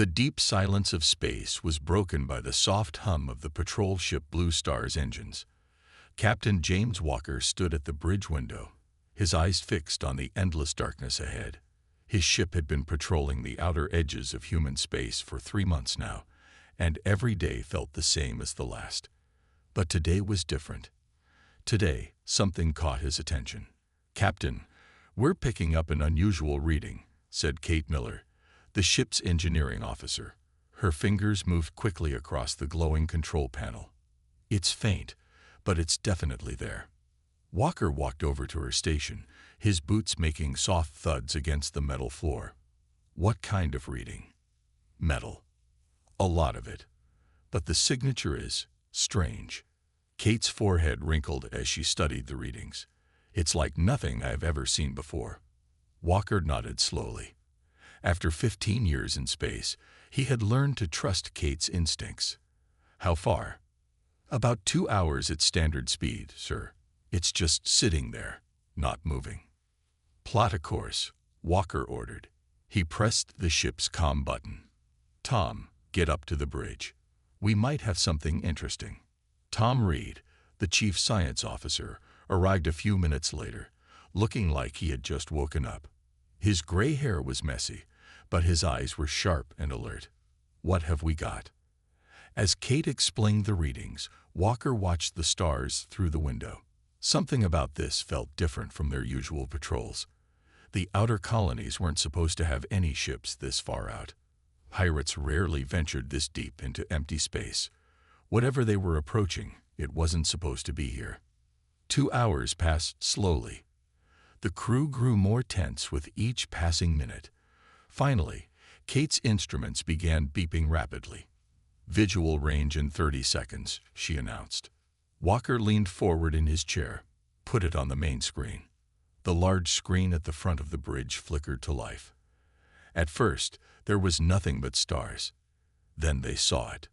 The deep silence of space was broken by the soft hum of the patrol ship Blue Star's engines. Captain James Walker stood at the bridge window, his eyes fixed on the endless darkness ahead. His ship had been patrolling the outer edges of human space for 3 months now, and every day felt the same as the last. But today was different. Today, something caught his attention. "Captain, we're picking up an unusual reading," said Kate Miller, the ship's engineering officer. Her fingers moved quickly across the glowing control panel. "It's faint, but it's definitely there." Walker walked over to her station, his boots making soft thuds against the metal floor. "What kind of reading?" "Metal. A lot of it. But the signature is strange." Kate's forehead wrinkled as she studied the readings. "It's like nothing I've ever seen before." Walker nodded slowly. After 15 years in space, he had learned to trust Kate's instincts. "How far?" "About 2 hours at standard speed, sir. It's just sitting there, not moving." "Plot a course," Walker ordered. He pressed the ship's comm button. "Tom, get up to the bridge. We might have something interesting." Tom Reed, the chief science officer, arrived a few minutes later, looking like he had just woken up. His gray hair was messy, but his eyes were sharp and alert. "What have we got?" As Kate explained the readings, Walker watched the stars through the window. Something about this felt different from their usual patrols. The outer colonies weren't supposed to have any ships this far out. Pirates rarely ventured this deep into empty space. Whatever they were approaching, it wasn't supposed to be here. 2 hours passed slowly. The crew grew more tense with each passing minute. Finally, Kate's instruments began beeping rapidly. "Visual range in 30 seconds, she announced. Walker leaned forward in his chair, put it on the main screen. The large screen at the front of the bridge flickered to life. At first, there was nothing but stars. Then they saw it.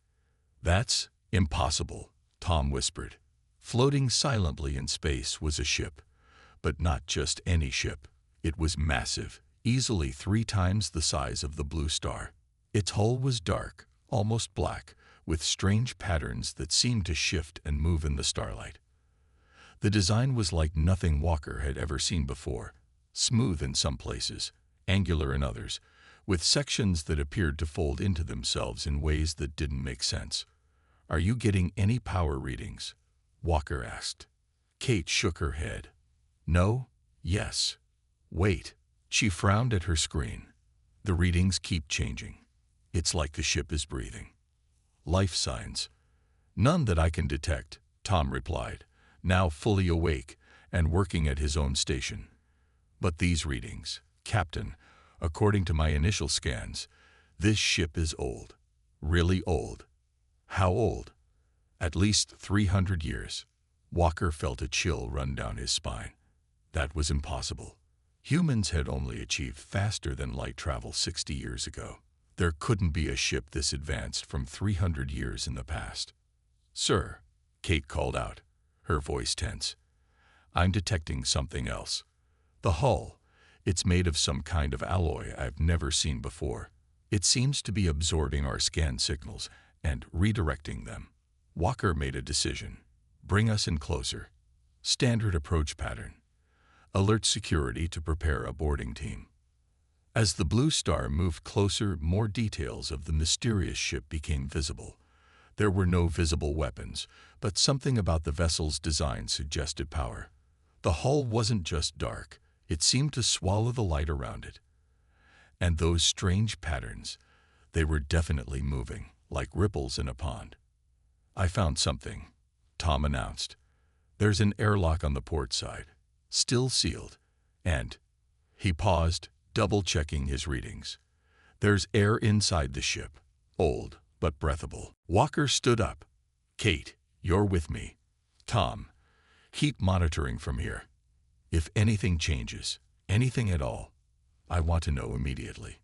"That's impossible," Tom whispered. Floating silently in space was a ship. But not just any ship. It was massive, easily 3 times the size of the Blue Star. Its hull was dark, almost black, with strange patterns that seemed to shift and move in the starlight. The design was like nothing Walker had ever seen before, smooth in some places, angular in others, with sections that appeared to fold into themselves in ways that didn't make sense. "Are you getting any power readings?" Walker asked. Kate shook her head. "No, yes. Wait." She frowned at her screen. "The readings keep changing. It's like the ship is breathing." "Life signs?" "None that I can detect," Tom replied, now fully awake and working at his own station. "But these readings, Captain, according to my initial scans, this ship is old. Really old." "How old?" "At least 300 years. Walker felt a chill run down his spine. That was impossible. Humans had only achieved faster than light travel 60 years ago. There couldn't be a ship this advanced from 300 years in the past. "Sir," Kate called out, her voice tense. "I'm detecting something else. The hull, it's made of some kind of alloy I've never seen before. It seems to be absorbing our scan signals and redirecting them." Walker made a decision. "Bring us in closer. Standard approach pattern. Alert security to prepare a boarding team." As the Blue Star moved closer, more details of the mysterious ship became visible. There were no visible weapons, but something about the vessel's design suggested power. The hull wasn't just dark, it seemed to swallow the light around it. And those strange patterns, they were definitely moving, like ripples in a pond. "I found something," Tom announced. "There's an airlock on the port side, still sealed, and—" He paused, double-checking his readings. "There's air inside the ship, old but breathable." Walker stood up. "Kate, you're with me. Tom, keep monitoring from here. If anything changes, anything at all, I want to know immediately."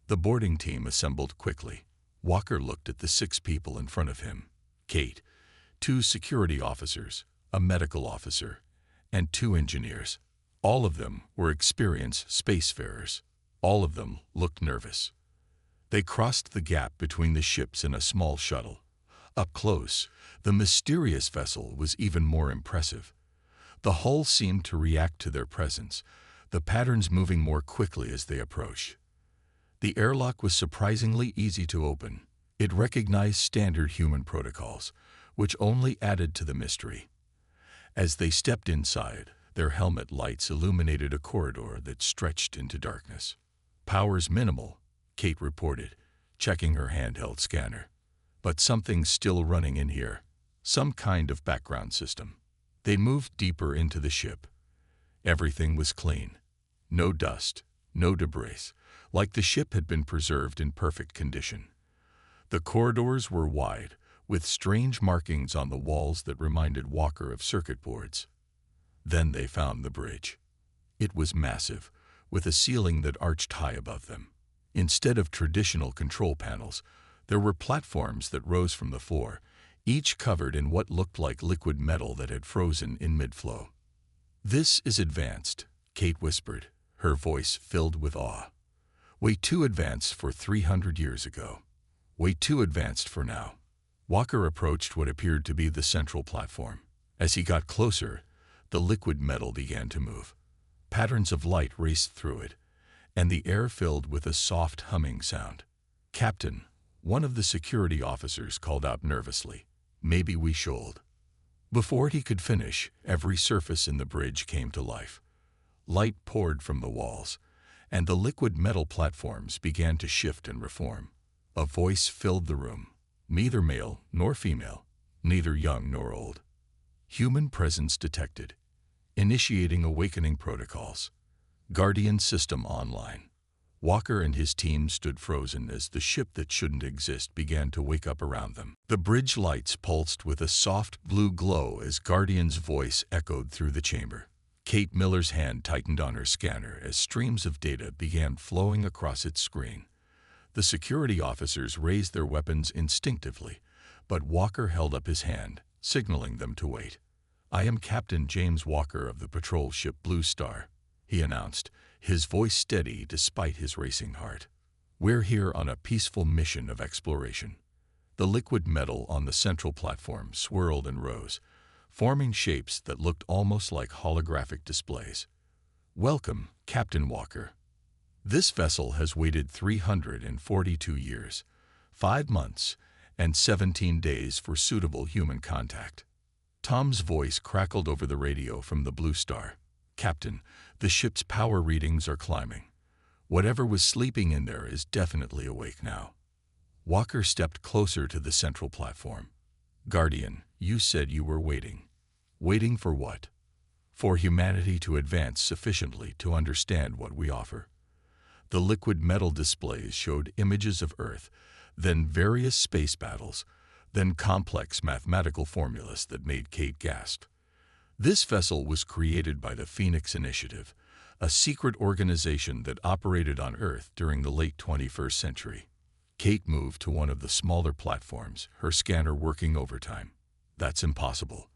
The boarding team assembled quickly. Walker looked at the 6 people in front of him. Kate, 2 security officers, a medical officer, and 2 engineers. All of them were experienced spacefarers. All of them looked nervous. They crossed the gap between the ships in a small shuttle. Up close, the mysterious vessel was even more impressive. The hull seemed to react to their presence, the patterns moving more quickly as they approached. The airlock was surprisingly easy to open. It recognized standard human protocols, which only added to the mystery. As they stepped inside, their helmet lights illuminated a corridor that stretched into darkness. "Power's minimal," Kate reported, checking her handheld scanner. "But something's still running in here. Some kind of background system." They moved deeper into the ship. Everything was clean. No dust, no debris, like the ship had been preserved in perfect condition. The corridors were wide, with strange markings on the walls that reminded Walker of circuit boards. Then they found the bridge. It was massive, with a ceiling that arched high above them. Instead of traditional control panels, there were platforms that rose from the floor, each covered in what looked like liquid metal that had frozen in mid-flow. "This is advanced," Kate whispered, her voice filled with awe. "Way too advanced for 300 years ago. Way too advanced for now." Walker approached what appeared to be the central platform. As he got closer, the liquid metal began to move. Patterns of light raced through it, and the air filled with a soft humming sound. "Captain," one of the security officers called out nervously, "maybe we should." Before he could finish, every surface in the bridge came to life. Light poured from the walls, and the liquid metal platforms began to shift and reform. A voice filled the room, neither male nor female, neither young nor old. "Human presence detected. Initiating awakening protocols. Guardian system online." Walker and his team stood frozen as the ship that shouldn't exist began to wake up around them. The bridge lights pulsed with a soft blue glow as Guardian's voice echoed through the chamber. Kate Miller's hand tightened on her scanner as streams of data began flowing across its screen. The security officers raised their weapons instinctively, but Walker held up his hand, signaling them to wait. "I am Captain James Walker of the patrol ship Blue Star," he announced, his voice steady despite his racing heart. "We're here on a peaceful mission of exploration." The liquid metal on the central platform swirled and rose, forming shapes that looked almost like holographic displays. "Welcome, Captain Walker. This vessel has waited 342 years, 5 months, and 17 days for suitable human contact." Tom's voice crackled over the radio from the Blue Star. "Captain, the ship's power readings are climbing. Whatever was sleeping in there is definitely awake now." Walker stepped closer to the central platform. "Guardian, you said you were waiting. Waiting for what?" "For humanity to advance sufficiently to understand what we offer." The liquid metal displays showed images of Earth, then various space battles, then complex mathematical formulas that made Kate gasp. This vessel was created by the Phoenix Initiative, a secret organization that operated on Earth during the late 21st century. Kate moved to one of the smaller platforms, her scanner working overtime. "That's impossible.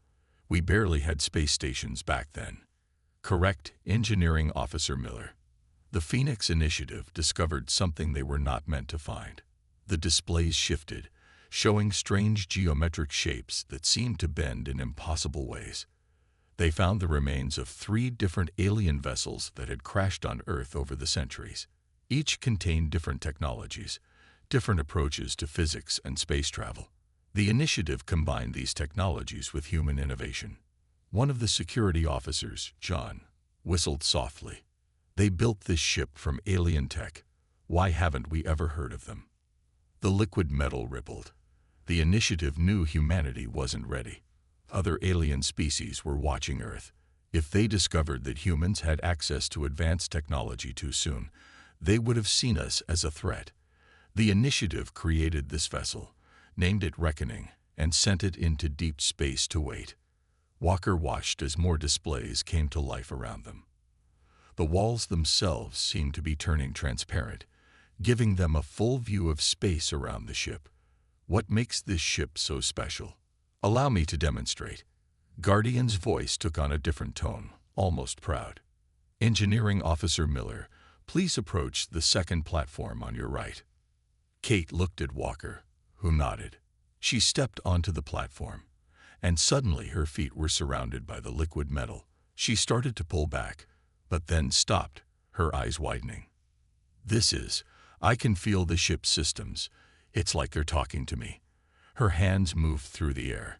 We barely had space stations back then." "Correct, Engineering Officer Miller. The Phoenix Initiative discovered something they were not meant to find." The displays shifted, showing strange geometric shapes that seemed to bend in impossible ways. They found the remains of 3 different alien vessels that had crashed on Earth over the centuries. Each contained different technologies, different approaches to physics and space travel. The initiative combined these technologies with human innovation. One of the security officers, John, whistled softly. "They built this ship from alien tech. Why haven't we ever heard of them?" The liquid metal rippled. The initiative knew humanity wasn't ready. Other alien species were watching Earth. If they discovered that humans had access to advanced technology too soon, they would have seen us as a threat. The initiative created this vessel, named it Reckoning, and sent it into deep space to wait. Walker watched as more displays came to life around them. The walls themselves seemed to be turning transparent, giving them a full view of space around the ship. "What makes this ship so special? Allow me to demonstrate." Guardian's voice took on a different tone, almost proud. "Engineering Officer Miller, please approach the second platform on your right." Kate looked at Walker, who nodded. She stepped onto the platform, and suddenly her feet were surrounded by the liquid metal. She started to pull back, but then stopped, her eyes widening. I can feel the ship's systems. It's like they're talking to me. Her hands moved through the air,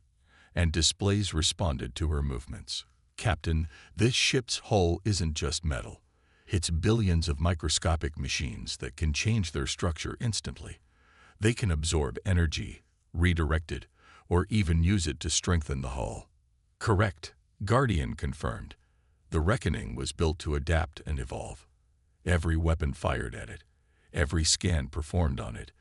and displays responded to her movements. Captain, this ship's hull isn't just metal. It's billions of microscopic machines that can change their structure instantly. They can absorb energy, redirect it, or even use it to strengthen the hull. Correct, Guardian confirmed. The Reckoning was built to adapt and evolve. Every weapon fired at it, every scan performed on it,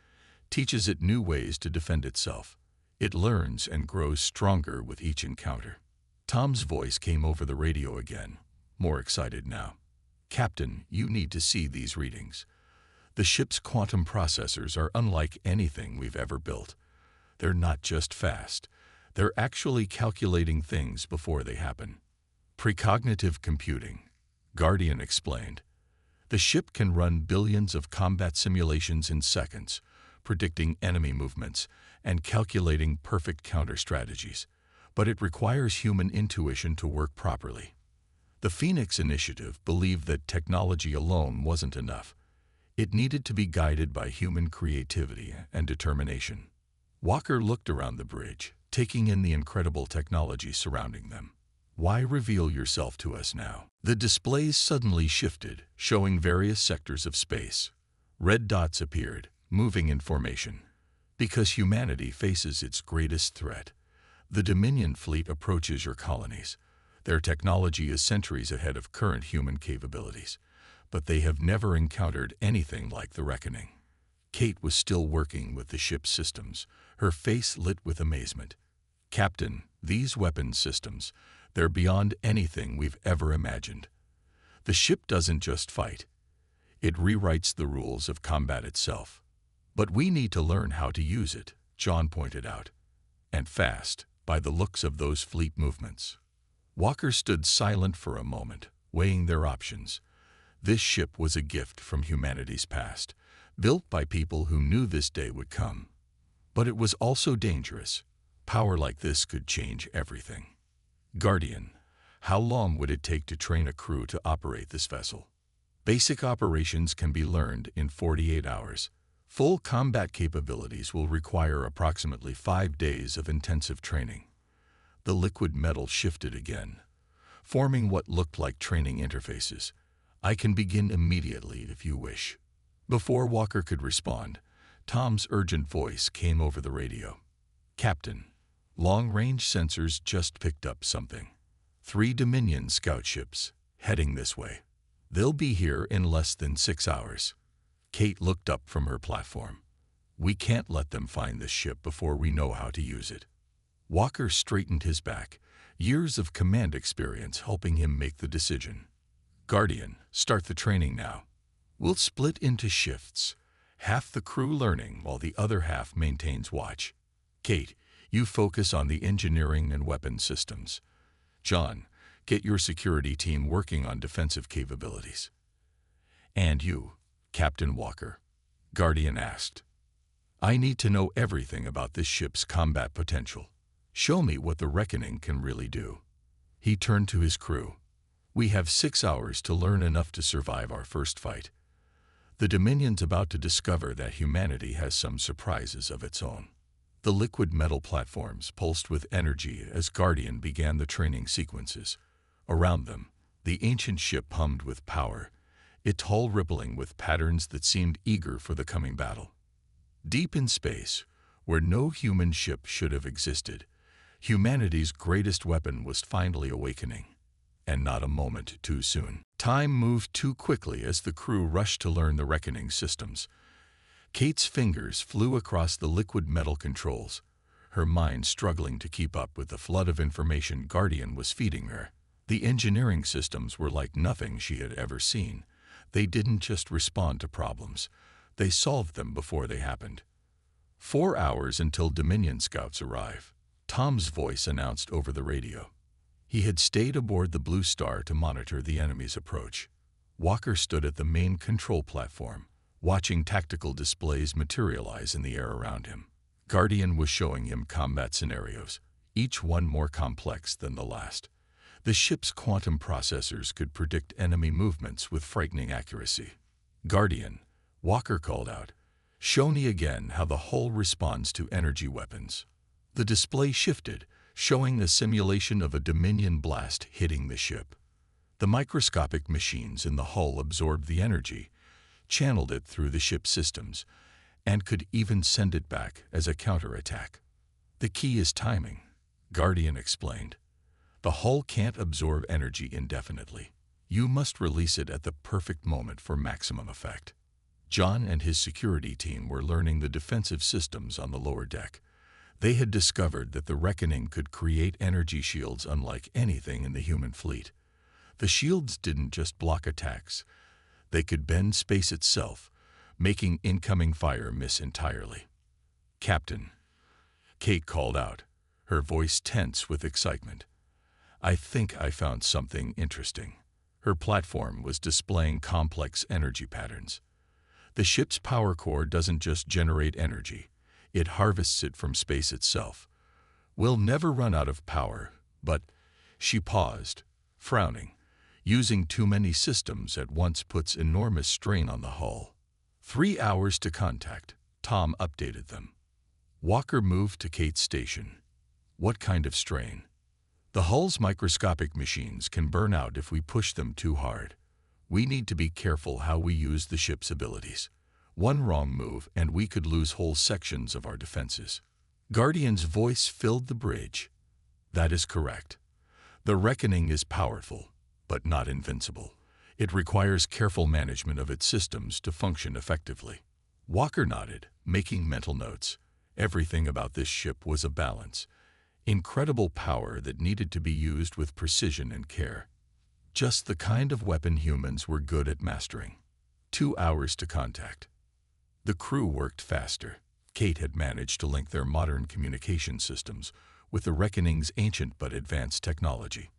teaches it new ways to defend itself. It learns and grows stronger with each encounter. Tom's voice came over the radio again, more excited now. Captain, you need to see these readings. The ship's quantum processors are unlike anything we've ever built. They're not just fast. They're actually calculating things before they happen. Precognitive computing, Guardian explained. The ship can run billions of combat simulations in seconds, predicting enemy movements and calculating perfect counter-strategies. But it requires human intuition to work properly. The Phoenix Initiative believed that technology alone wasn't enough. It needed to be guided by human creativity and determination. Walker looked around the bridge, taking in the incredible technology surrounding them. Why reveal yourself to us now? The displays suddenly shifted, showing various sectors of space. Red dots appeared, moving in formation. Because humanity faces its greatest threat. The Dominion fleet approaches your colonies. Their technology is centuries ahead of current human capabilities, but they have never encountered anything like the Reckoning. Kate was still working with the ship's systems, her face lit with amazement. Captain, these weapon systems, they're beyond anything we've ever imagined. The ship doesn't just fight. It rewrites the rules of combat itself. But we need to learn how to use it, John pointed out. And fast, by the looks of those fleet movements. Walker stood silent for a moment, weighing their options. This ship was a gift from humanity's past, built by people who knew this day would come. But it was also dangerous. Power like this could change everything. Guardian, how long would it take to train a crew to operate this vessel? Basic operations can be learned in 48 hours. Full combat capabilities will require approximately 5 days of intensive training. The liquid metal shifted again, forming what looked like training interfaces. I can begin immediately if you wish. Before Walker could respond, Tom's urgent voice came over the radio. Captain, long-range sensors just picked up something. 3 Dominion scout ships, heading this way. They'll be here in less than 6 hours. Kate looked up from her platform. We can't let them find this ship before we know how to use it. Walker straightened his back, years of command experience helping him make the decision. Guardian, start the training now. We'll split into shifts, half the crew learning while the other half maintains watch. Kate, you focus on the engineering and weapon systems. John, get your security team working on defensive capabilities. And you, Captain Walker, Guardian asked. I need to know everything about this ship's combat potential. Show me what the Reckoning can really do. He turned to his crew. We have 6 hours to learn enough to survive our first fight. The Dominion's about to discover that humanity has some surprises of its own. The liquid metal platforms pulsed with energy as Guardian began the training sequences. Around them, the ancient ship hummed with power, its hull rippling with patterns that seemed eager for the coming battle. Deep in space, where no human ship should have existed, humanity's greatest weapon was finally awakening, and not a moment too soon. Time moved too quickly as the crew rushed to learn the Reckoning systems. Kate's fingers flew across the liquid metal controls, her mind struggling to keep up with the flood of information Guardian was feeding her. The engineering systems were like nothing she had ever seen. They didn't just respond to problems, they solved them before they happened. 4 hours until Dominion scouts arrive, Tom's voice announced over the radio. He had stayed aboard the Blue Star to monitor the enemy's approach. Walker stood at the main control platform, watching tactical displays materialize in the air around him. Guardian was showing him combat scenarios, each one more complex than the last. The ship's quantum processors could predict enemy movements with frightening accuracy. "Guardian," Walker called out, "show me again how the hull responds to energy weapons." The display shifted, showing a simulation of a Dominion blast hitting the ship. The microscopic machines in the hull absorbed the energy, channeled it through the ship's systems, and could even send it back as a counterattack. "The key is timing," Guardian explained. "The hull can't absorb energy indefinitely. You must release it at the perfect moment for maximum effect." John and his security team were learning the defensive systems on the lower deck. They had discovered that the Reckoning could create energy shields unlike anything in the human fleet. The shields didn't just block attacks. They could bend space itself, making incoming fire miss entirely. "Captain," Kate called out, her voice tense with excitement. "I think I found something interesting." Her platform was displaying complex energy patterns. "The ship's power core doesn't just generate energy. It harvests it from space itself. We'll never run out of power, but—" She paused, frowning. "Using too many systems at once puts enormous strain on the hull." 3 hours to contact, Tom updated them. Walker moved to Kate's station. "What kind of strain?" "The hull's microscopic machines can burn out if we push them too hard. We need to be careful how we use the ship's abilities. One wrong move and we could lose whole sections of our defenses." Guardian's voice filled the bridge. "That is correct. The Reckoning is powerful, but not invincible. It requires careful management of its systems to function effectively." Walker nodded, making mental notes. Everything about this ship was a balance. Incredible power that needed to be used with precision and care. Just the kind of weapon humans were good at mastering. 2 hours to contact. The crew worked faster. Kate had managed to link their modern communication systems with the Reckoning's ancient but advanced technology.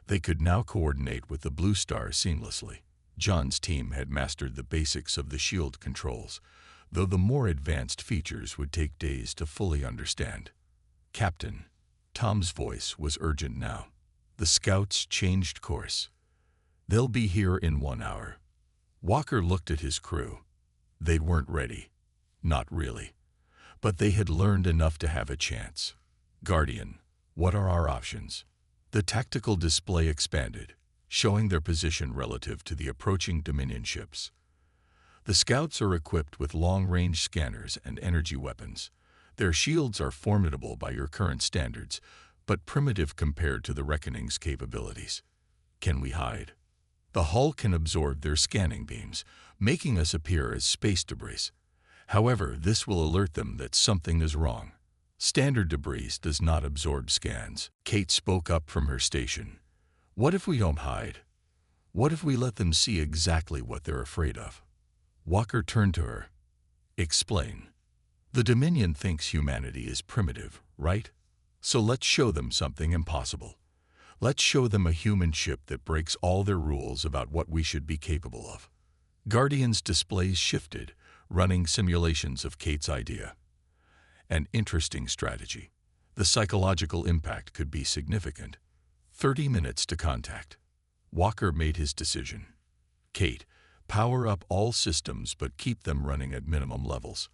They could now coordinate with the Blue Star seamlessly. John's team had mastered the basics of the shield controls, though the more advanced features would take days to fully understand. "Captain," Tom's voice was urgent now. "The scouts changed course. They'll be here in 1 hour." Walker looked at his crew. They weren't ready. Not really. But they had learned enough to have a chance. "Guardian, what are our options?" The tactical display expanded, showing their position relative to the approaching Dominion ships. "The scouts are equipped with long-range scanners and energy weapons. Their shields are formidable by your current standards, but primitive compared to the Reckoning's capabilities. Can we hide?" "The hull can absorb their scanning beams, making us appear as space debris. However, this will alert them that something is wrong. Standard debris does not absorb scans." Kate spoke up from her station. "What if we don't hide? What if we let them see exactly what they're afraid of?" Walker turned to her. "Explain." "The Dominion thinks humanity is primitive, right? So let's show them something impossible. Let's show them a human ship that breaks all their rules about what we should be capable of." Guardian's displays shifted, running simulations of Kate's idea. An interesting strategy. The psychological impact could be significant. 30 minutes to contact. Walker made his decision. "Kate, power up all systems but keep them running at minimum levels.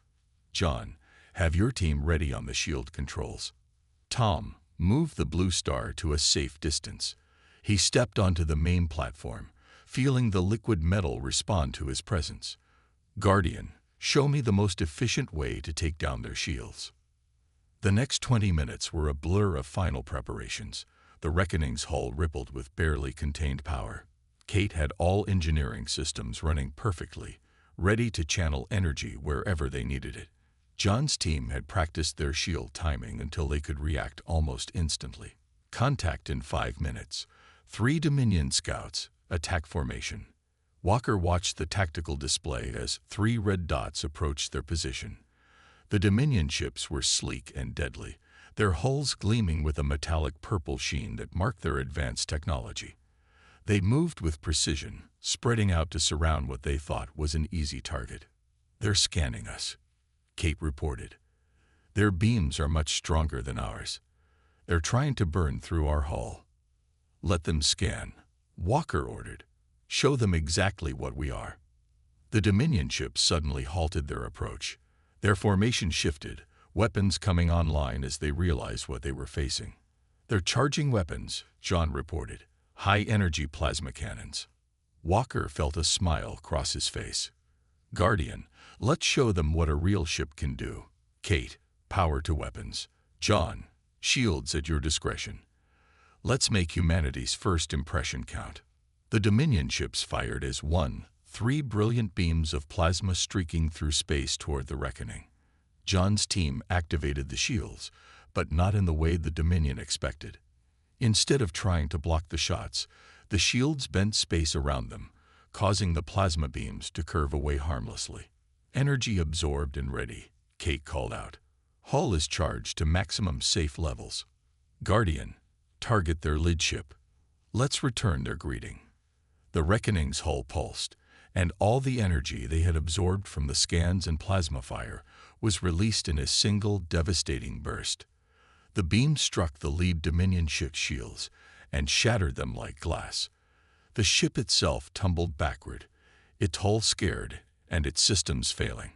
John, have your team ready on the shield controls." Tom moved the Blue Star to a safe distance. He stepped onto the main platform, feeling the liquid metal respond to his presence. "Guardian, show me the most efficient way to take down their shields." The next 20 minutes were a blur of final preparations. The Reckoning's hull rippled with barely contained power. Kate had all engineering systems running perfectly, ready to channel energy wherever they needed it. John's team had practiced their shield timing until they could react almost instantly. Contact in 5 minutes. 3 Dominion scouts, attack formation. Walker watched the tactical display as 3 red dots approached their position. The Dominion ships were sleek and deadly, their hulls gleaming with a metallic purple sheen that marked their advanced technology. They moved with precision, spreading out to surround what they thought was an easy target. "They're scanning us," Kate reported. "Their beams are much stronger than ours. They're trying to burn through our hull." "Let them scan," Walker ordered. "Show them exactly what we are." The Dominion ships suddenly halted their approach. Their formation shifted, weapons coming online as they realized what they were facing. "They're charging weapons," John reported. "High-energy plasma cannons." Walker felt a smile cross his face. "Guardian, let's show them what a real ship can do." "Kate, power to weapons." "John, shields at your discretion. Let's make humanity's first impression count." The Dominion ships fired as one, 3 brilliant beams of plasma streaking through space toward the reckoning. John's team activated the shields, but not in the way the Dominion expected. Instead of trying to block the shots, the shields bent space around them, causing the plasma beams to curve away harmlessly. "Energy absorbed and ready," Kate called out. "Hull is charged to maximum safe levels. Guardian, target their lid ship. Let's return their greeting." The Reckoning's hull pulsed, and all the energy they had absorbed from the scans and plasma fire was released in a single devastating burst. The beam struck the lead Dominion ship's shields and shattered them like glass. The ship itself tumbled backward, its hull scared and its systems failing.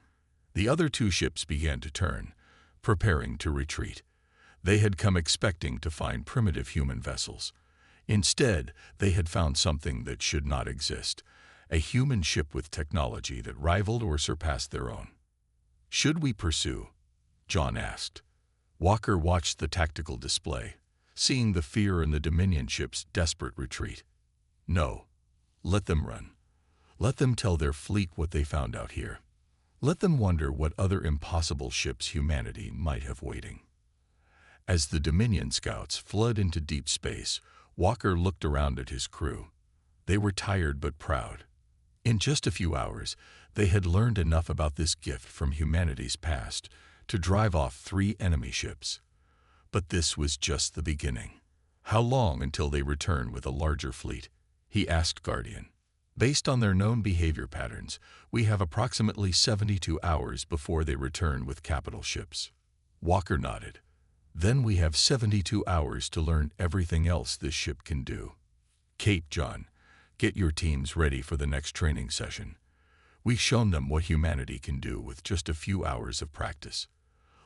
The other 2 ships began to turn, preparing to retreat. They had come expecting to find primitive human vessels. Instead, they had found something that should not exist, a human ship with technology that rivaled or surpassed their own. "Should we pursue?" John asked. Walker watched the tactical display, seeing the fear in the Dominion ship's desperate retreat. "No. Let them run. Let them tell their fleet what they found out here. Let them wonder what other impossible ships humanity might have waiting." As the Dominion scouts fled into deep space, Walker looked around at his crew. They were tired but proud. In just a few hours, they had learned enough about this gift from humanity's past to drive off 3 enemy ships. But this was just the beginning. "How long until they return with a larger fleet?" he asked Guardian. "Based on their known behavior patterns, we have approximately 72 hours before they return with capital ships." Walker nodded. "Then we have 72 hours to learn everything else this ship can do." "Kate, John, get your teams ready for the next training session. We've shown them what humanity can do with just a few hours of practice.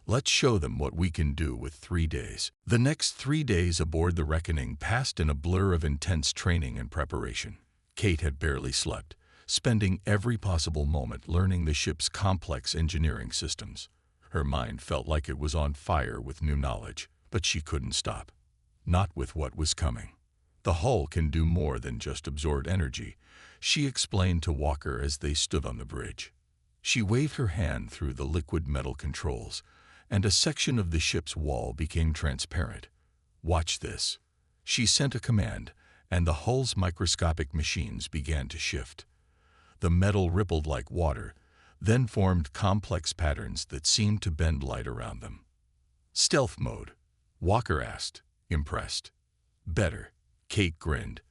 Let's show them what we can do with 3 days." The next 3 days aboard the Reckoning passed in a blur of intense training and preparation. Kate had barely slept, spending every possible moment learning the ship's complex engineering systems. Her mind felt like it was on fire with new knowledge, but she couldn't stop. Not with what was coming. "The hull can do more than just absorb energy," she explained to Walker as they stood on the bridge. She waved her hand through the liquid metal controls, and a section of the ship's wall became transparent. "Watch this." She sent a command, and the hull's microscopic machines began to shift. The metal rippled like water, then formed complex patterns that seemed to bend light around them. "Stealth mode?" Walker asked, impressed. "Better," Kate grinned.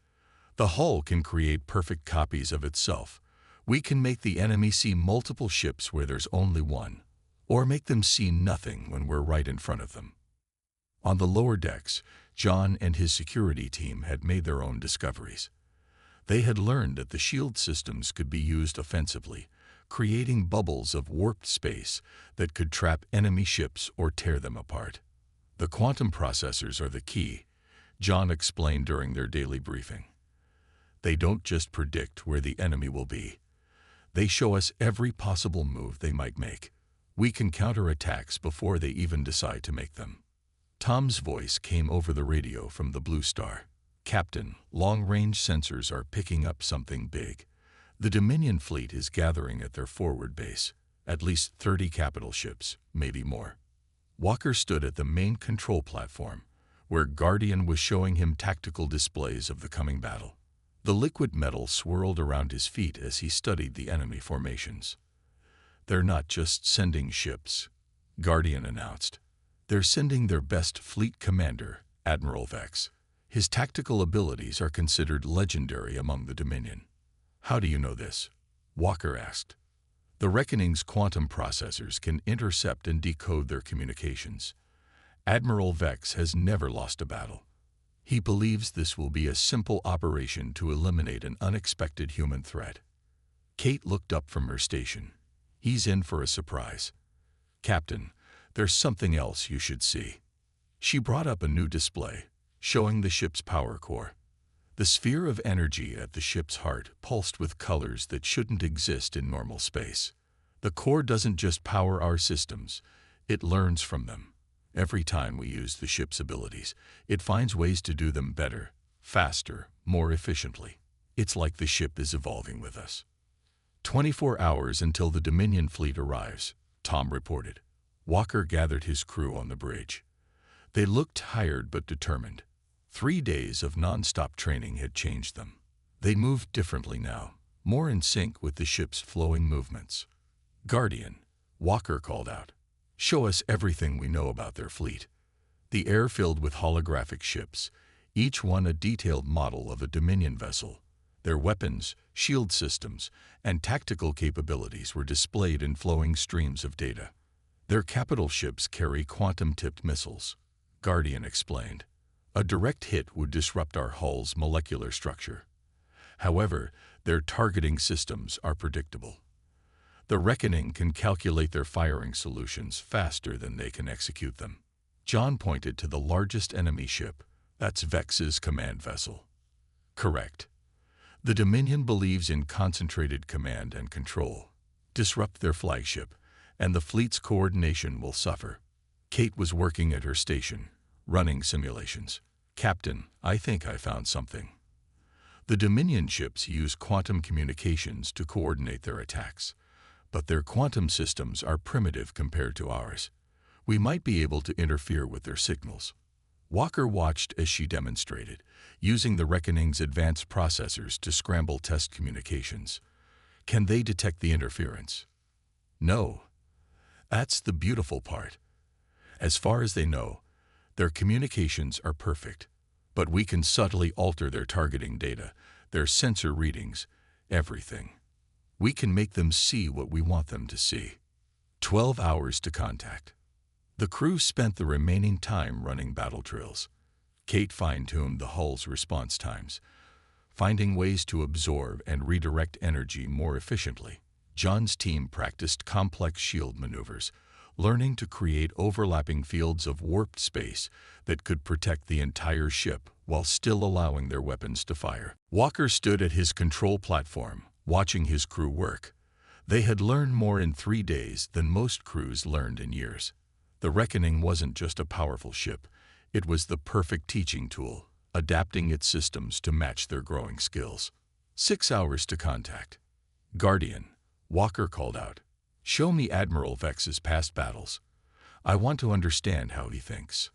"The hull can create perfect copies of itself. We can make the enemy see multiple ships where there's only one, or make them see nothing when we're right in front of them." On the lower decks, John and his security team had made their own discoveries. They had learned that the shield systems could be used offensively, creating bubbles of warped space that could trap enemy ships or tear them apart. "The quantum processors are the key," John explained during their daily briefing. "They don't just predict where the enemy will be. They show us every possible move they might make. We can counter attacks before they even decide to make them." Tom's voice came over the radio from the Blue Star. "Captain, long-range sensors are picking up something big. The Dominion fleet is gathering at their forward base, at least 30 capital ships, maybe more." Walker stood at the main control platform, where Guardian was showing him tactical displays of the coming battle. The liquid metal swirled around his feet as he studied the enemy formations. "They're not just sending ships," Guardian announced. "They're sending their best fleet commander, Admiral Vex. His tactical abilities are considered legendary among the Dominion." How do you know this? Walker asked. The Reckoning's quantum processors can intercept and decode their communications. Admiral Vex has never lost a battle. He believes this will be a simple operation to eliminate an unexpected human threat. Kate looked up from her station. He's in for a surprise. Captain, there's something else you should see. She brought up a new display, showing the ship's power core. The sphere of energy at the ship's heart pulsed with colors that shouldn't exist in normal space. The core doesn't just power our systems, it learns from them. Every time we use the ship's abilities, it finds ways to do them better, faster, more efficiently. It's like the ship is evolving with us. 24 hours until the Dominion fleet arrives, Tom reported. Walker gathered his crew on the bridge. They looked tired but determined. 3 days of non-stop training had changed them. They moved differently now, more in sync with the ship's flowing movements. Guardian, Walker called out. Show us everything we know about their fleet. The air filled with holographic ships, each one a detailed model of a Dominion vessel. Their weapons, shield systems, and tactical capabilities were displayed in flowing streams of data. Their capital ships carry quantum-tipped missiles, Guardian explained. A direct hit would disrupt our hull's molecular structure. However, their targeting systems are predictable. The Reckoning can calculate their firing solutions faster than they can execute them. John pointed to the largest enemy ship. That's Vex's command vessel. Correct. The Dominion believes in concentrated command and control. Disrupt their flagship, and the fleet's coordination will suffer. Kate was working at her station, running simulations. Captain, I think I found something. The Dominion ships use quantum communications to coordinate their attacks, but their quantum systems are primitive compared to ours. We might be able to interfere with their signals. Walker watched as she demonstrated, using the Reckoning's advanced processors to scramble test communications. Can they detect the interference? No. That's the beautiful part. As far as they know, their communications are perfect, but we can subtly alter their targeting data, their sensor readings, everything. We can make them see what we want them to see. 12 hours to contact. The crew spent the remaining time running battle drills. Kate fine-tuned the hull's response times, finding ways to absorb and redirect energy more efficiently. John's team practiced complex shield maneuvers, learning to create overlapping fields of warped space that could protect the entire ship while still allowing their weapons to fire. Walker stood at his control platform, watching his crew work. They had learned more in 3 days than most crews learned in years. The Reckoning wasn't just a powerful ship, it was the perfect teaching tool, adapting its systems to match their growing skills. 6 hours to contact. Guardian, Walker called out. Show me Admiral Vex's past battles. I want to understand how he thinks.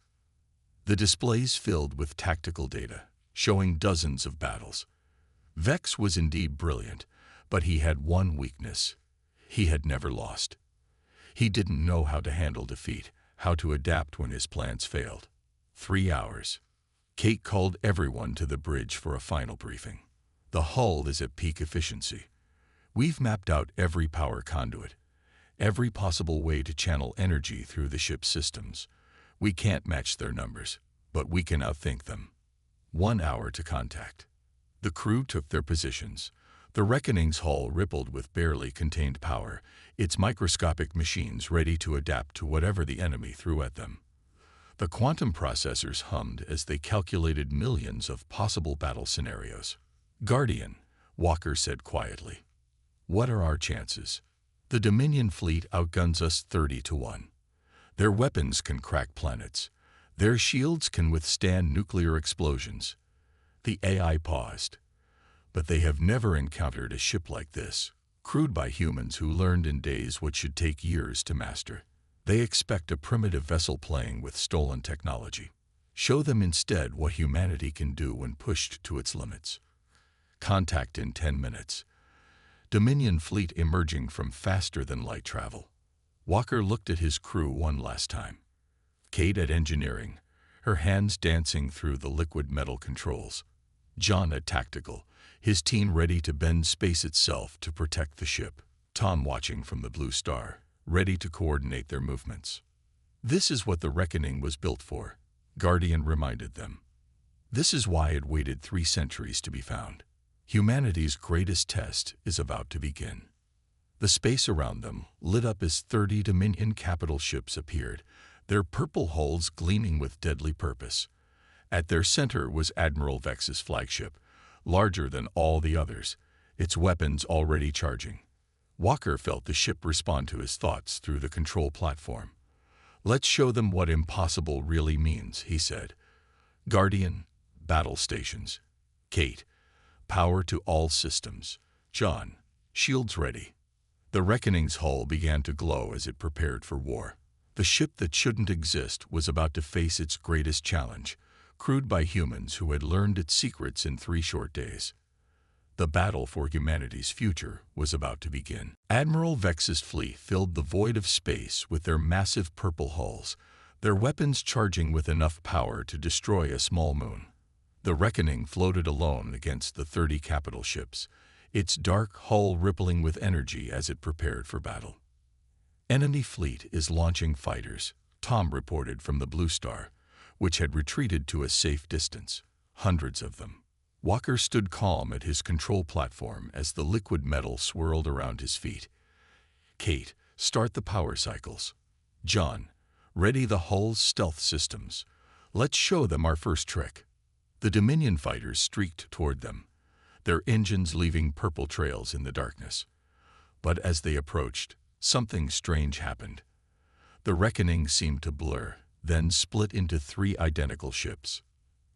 The displays filled with tactical data, showing dozens of battles. Vex was indeed brilliant, but he had one weakness. He had never lost. He didn't know how to handle defeat, how to adapt when his plans failed. 3 hours. Kate called everyone to the bridge for a final briefing. The hull is at peak efficiency. We've mapped out every power conduit, every possible way to channel energy through the ship's systems. We can't match their numbers, but we can outthink them. 1 hour to contact. The crew took their positions. The Reckoning's hull rippled with barely contained power, its microscopic machines ready to adapt to whatever the enemy threw at them. The quantum processors hummed as they calculated millions of possible battle scenarios. Guardian, Walker said quietly. What are our chances? The Dominion fleet outguns us 30-1. Their weapons can crack planets. Their shields can withstand nuclear explosions. The AI paused. But they have never encountered a ship like this, crewed by humans who learned in days what should take years to master. They expect a primitive vessel playing with stolen technology. Show them instead what humanity can do when pushed to its limits. Contact in 10 minutes. Dominion fleet emerging from faster-than-light travel. Walker looked at his crew one last time. Kate at engineering, her hands dancing through the liquid metal controls. John at tactical, his team ready to bend space itself to protect the ship. Tom watching from the Blue Star, ready to coordinate their movements. This is what the Reckoning was built for, Guardian reminded them. This is why it waited 3 centuries to be found. Humanity's greatest test is about to begin. The space around them lit up as 30 Dominion capital ships appeared, their purple hulls gleaming with deadly purpose. At their center was Admiral Vex's flagship, larger than all the others, its weapons already charging. Walker felt the ship respond to his thoughts through the control platform. "Let's show them what impossible really means," he said. Guardian, battle stations. Kate, power to all systems. John, shields ready. The Reckoning's hull began to glow as it prepared for war. The ship that shouldn't exist was about to face its greatest challenge, crewed by humans who had learned its secrets in 3 short days. The battle for humanity's future was about to begin. Admiral Vex's fleet filled the void of space with their massive purple hulls, their weapons charging with enough power to destroy a small moon. The Reckoning floated alone against the 30 capital ships, its dark hull rippling with energy as it prepared for battle. "Enemy fleet is launching fighters," Tom reported from the Blue Star, which had retreated to a safe distance. Hundreds of them. Walker stood calm at his control platform as the liquid metal swirled around his feet. "Kate, start the power cycles. John, ready the hull's stealth systems. Let's show them our first trick." The Dominion fighters streaked toward them, their engines leaving purple trails in the darkness. But as they approached, something strange happened. The Reckoning seemed to blur, then split into 3 identical ships.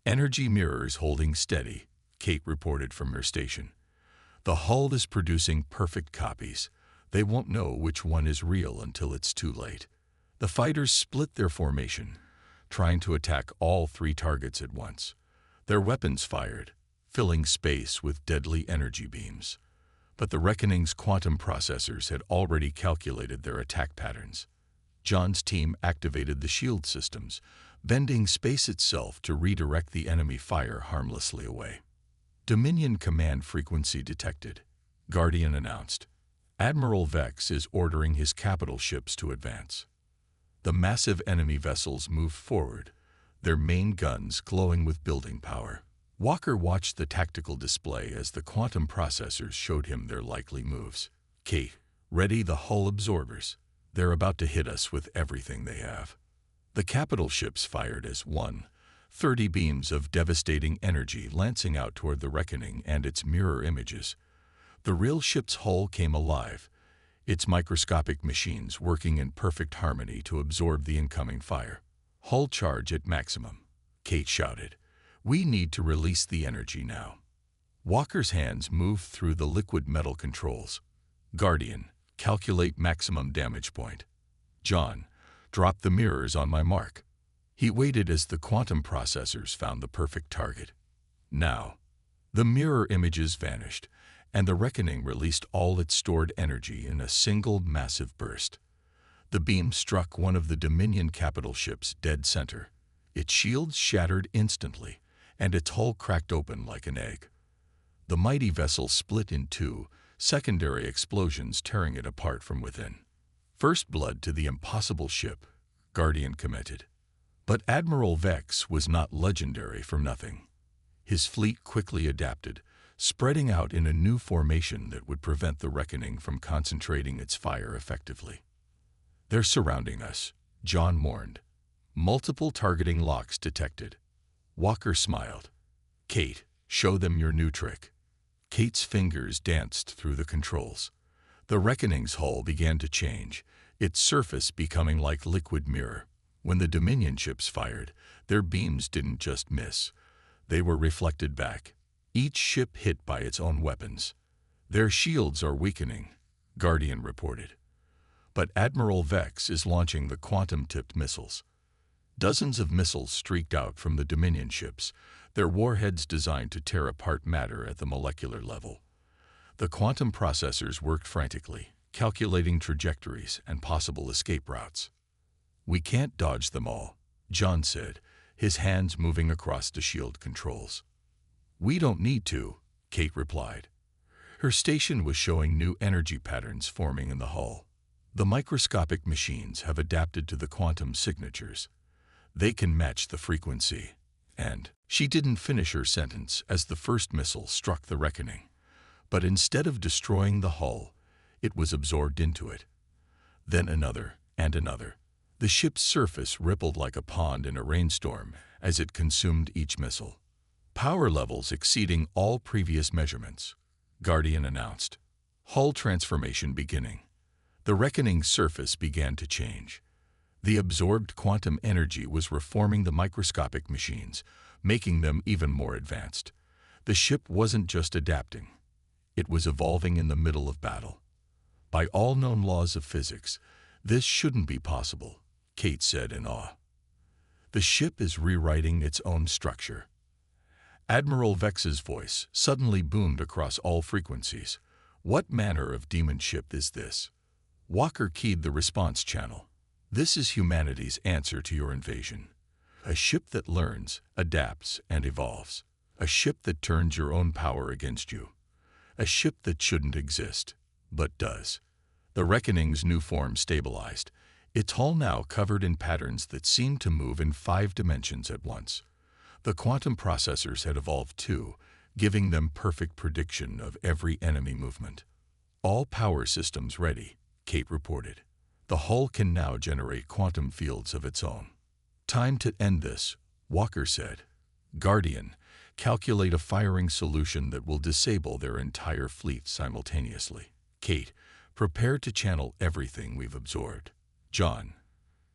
"Energy mirrors holding steady," Kate reported from her station. "The hull is producing perfect copies. They won't know which one is real until it's too late." The fighters split their formation, trying to attack all 3 targets at once. Their weapons fired, filling space with deadly energy beams. But the Reckoning's quantum processors had already calculated their attack patterns. John's team activated the shield systems, bending space itself to redirect the enemy fire harmlessly away. "Dominion command frequency detected," Guardian announced. "Admiral Vex is ordering his capital ships to advance." The massive enemy vessels moved forward, their main guns glowing with building power. Walker watched the tactical display as the quantum processors showed him their likely moves. "Kate, ready the hull absorbers. They're about to hit us with everything they have." The capital ships fired as one, 30 beams of devastating energy lancing out toward the Reckoning and its mirror images. The real ship's hull came alive, its microscopic machines working in perfect harmony to absorb the incoming fire. "Hull charge at maximum," Kate shouted. "We need to release the energy now." Walker's hands moved through the liquid metal controls. "Guardian, calculate maximum damage point. John, drop the mirrors on my mark." He waited as the quantum processors found the perfect target. Now, the mirror images vanished, and the Reckoning released all its stored energy in a single massive burst. The beam struck one of the Dominion capital ships dead center. Its shields shattered instantly, and its hull cracked open like an egg. The mighty vessel split in 2, secondary explosions tearing it apart from within. "First blood to the impossible ship," Guardian commented. But Admiral Vex was not legendary for nothing. His fleet quickly adapted, spreading out in a new formation that would prevent the Reckoning from concentrating its fire effectively. "They're surrounding us," John warned. "Multiple targeting locks detected." Walker smiled. "Kate, show them your new trick." Kate's fingers danced through the controls. The Reckoning's hull began to change, its surface becoming like liquid mirror. When the Dominion ships fired, their beams didn't just miss. They were reflected back, each ship hit by its own weapons. "Their shields are weakening," Guardian reported. But Admiral Vex is launching the quantum-tipped missiles. Dozens of missiles streaked out from the Dominion ships, their warheads designed to tear apart matter at the molecular level. The quantum processors worked frantically, calculating trajectories and possible escape routes. "We can't dodge them all," John said, his hands moving across the shield controls. "We don't need to," Kate replied. Her station was showing new energy patterns forming in the hull. "The microscopic machines have adapted to the quantum signatures. They can match the frequency." And she didn't finish her sentence as the first missile struck the Reckoning. But instead of destroying the hull, it was absorbed into it. Then another and another. The ship's surface rippled like a pond in a rainstorm as it consumed each missile. "Power levels exceeding all previous measurements," Guardian announced. "Hull transformation beginning." The Reckoning's surface began to change. The absorbed quantum energy was reforming the microscopic machines, making them even more advanced. The ship wasn't just adapting. It was evolving in the middle of battle. "By all known laws of physics, this shouldn't be possible," Kate said in awe. "The ship is rewriting its own structure." Admiral Vex's voice suddenly boomed across all frequencies. "What manner of demon ship is this?" Walker keyed the response channel. "This is humanity's answer to your invasion. A ship that learns, adapts, and evolves. A ship that turns your own power against you. A ship that shouldn't exist, but does." The Reckoning's new form stabilized, its hull now covered in patterns that seemed to move in 5 dimensions at once. The quantum processors had evolved too, giving them perfect prediction of every enemy movement. "All power systems ready," Kate reported. "The hull can now generate quantum fields of its own." "Time to end this," Walker said. "Guardian, calculate a firing solution that will disable their entire fleet simultaneously. Kate, prepare to channel everything we've absorbed. John,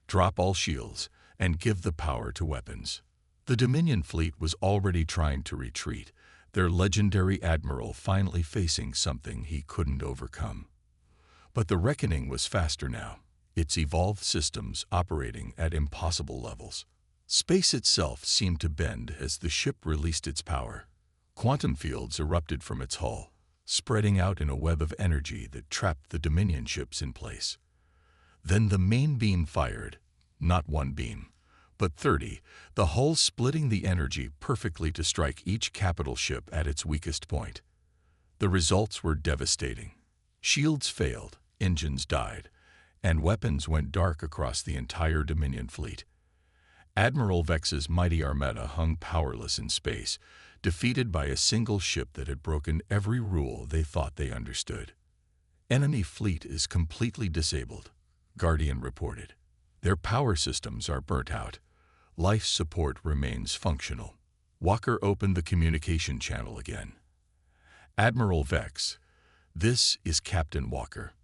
drop all shields and give the power to weapons." The Dominion fleet was already trying to retreat, their legendary admiral finally facing something he couldn't overcome. But the Reckoning was faster now, its evolved systems operating at impossible levels. Space itself seemed to bend as the ship released its power. Quantum fields erupted from its hull, spreading out in a web of energy that trapped the Dominion ships in place. Then the main beam fired, not one beam, but 30, the hull splitting the energy perfectly to strike each capital ship at its weakest point. The results were devastating. Shields failed, engines died, and weapons went dark across the entire Dominion fleet. Admiral Vex's mighty armada hung powerless in space, defeated by a single ship that had broken every rule they thought they understood. "Enemy fleet is completely disabled," Guardian reported. "Their power systems are burnt out. Life support remains functional." Walker opened the communication channel again. "Admiral Vex, this is Captain Walker.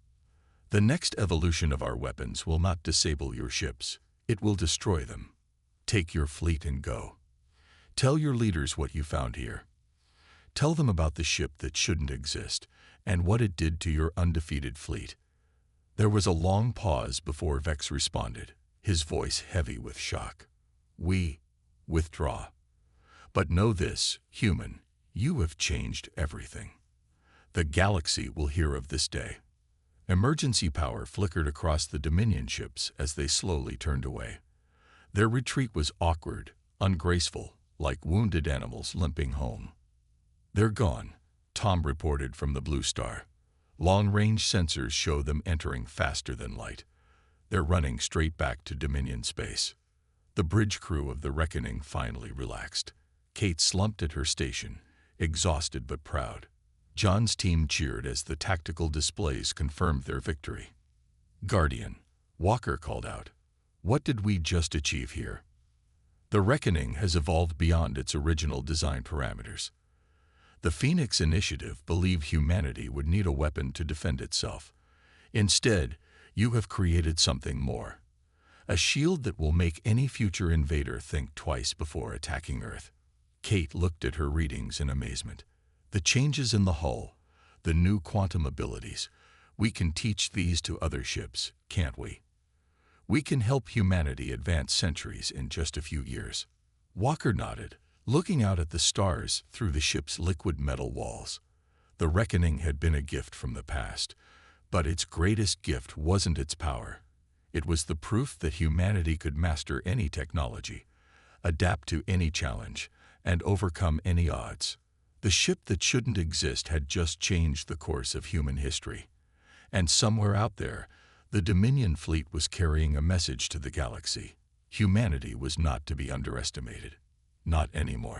The next evolution of our weapons will not disable your ships. It will destroy them. Take your fleet and go. Tell your leaders what you found here. Tell them about the ship that shouldn't exist and what it did to your undefeated fleet." There was a long pause before Vex responded, his voice heavy with shock. "We withdraw. But know this, human, you have changed everything. The galaxy will hear of this day." Emergency power flickered across the Dominion ships as they slowly turned away. Their retreat was awkward, ungraceful, like wounded animals limping home. "They're gone," Tom reported from the Blue Star. "Long-range sensors show them entering faster than light. They're running straight back to Dominion space." The bridge crew of the Reckoning finally relaxed. Kate slumped at her station, exhausted but proud. John's team cheered as the tactical displays confirmed their victory. "Guardian," Walker called out, "what did we just achieve here?" "The Reckoning has evolved beyond its original design parameters. The Phoenix Initiative believed humanity would need a weapon to defend itself. Instead, you have created something more. A shield that will make any future invader think twice before attacking Earth." Kate looked at her readings in amazement. "The changes in the hull, the new quantum abilities, we can teach these to other ships, can't we? We can help humanity advance centuries in just a few years." Walker nodded, looking out at the stars through the ship's liquid metal walls. The Reckoning had been a gift from the past, but its greatest gift wasn't its power. It was the proof that humanity could master any technology, adapt to any challenge, and overcome any odds. The ship that shouldn't exist had just changed the course of human history. And somewhere out there, the Dominion fleet was carrying a message to the galaxy. Humanity was not to be underestimated. Not anymore.